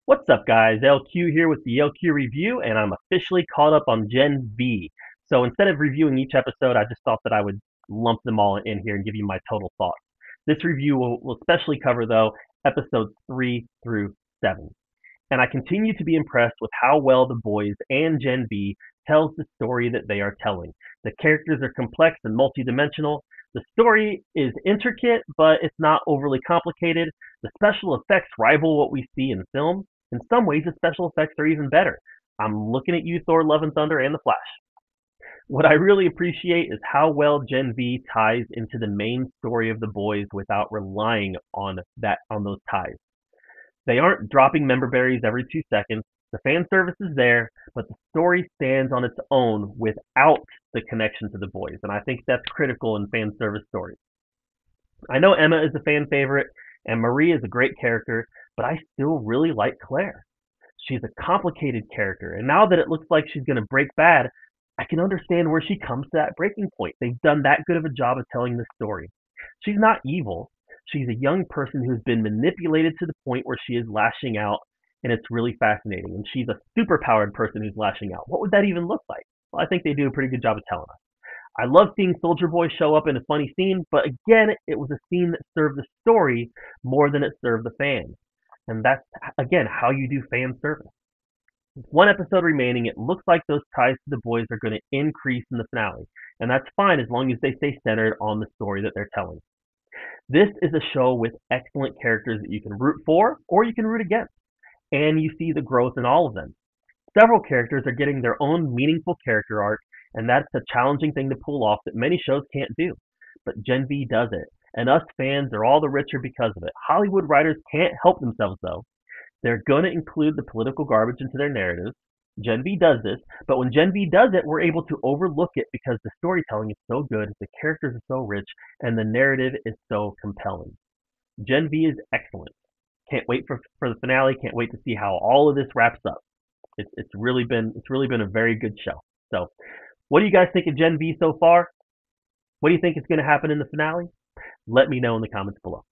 What's up, guys? LQ here with the LQ review, and I'm officially caught up on Gen V. So instead of reviewing each episode, I just thought that I would lump them all in here and give you my total thoughts. This review will especially cover, though, episodes 3 through 7. And I continue to be impressed with how well the boys and Gen V tells the story that they are telling. The characters are complex and multidimensional. The story is intricate, but it's not overly complicated. The special effects rival what we see in film. In some ways, the special effects are even better. I'm looking at you, Thor: Love and Thunder, and The Flash. What I really appreciate is how well Gen V ties into the main story of the boys without relying on those ties. They aren't dropping member berries every 2 seconds. The fan service is there, but the story stands on its own without the connection to the boys, and I think that's critical in fan service stories. I know Emma is a fan favorite, and Marie is a great character, but I still really like Claire. She's a complicated character, and now that it looks like she's going to break bad, I can understand where she comes to that breaking point. They've done that good of a job of telling the story. She's not evil. She's a young person who's been manipulated to the point where she is lashing out, and it's really fascinating. And she's a superpowered person who's lashing out. What would that even look like? Well, I think they do a pretty good job of telling us. I love seeing Soldier Boy show up in a funny scene, but again, it was a scene that served the story more than it served the fans. And that's, again, how you do fan service. With one episode remaining, it looks like those ties to the boys are going to increase in the finale. And that's fine as long as they stay centered on the story that they're telling. This is a show with excellent characters that you can root for or you can root against, and you see the growth in all of them. Several characters are getting their own meaningful character arc, and that's a challenging thing to pull off that many shows can't do. But Gen V does it, and us fans are all the richer because of it. Hollywood writers can't help themselves, though. They're going to include the political garbage into their narratives. Gen V does this, but when Gen V does it, we're able to overlook it because the storytelling is so good, the characters are so rich, and the narrative is so compelling. Gen V is excellent. Can't wait for the finale. Can't wait to see how all of this wraps up. It's really been a very good show. So, what do you guys think of Gen V so far? What do you think is going to happen in the finale? Let me know in the comments below.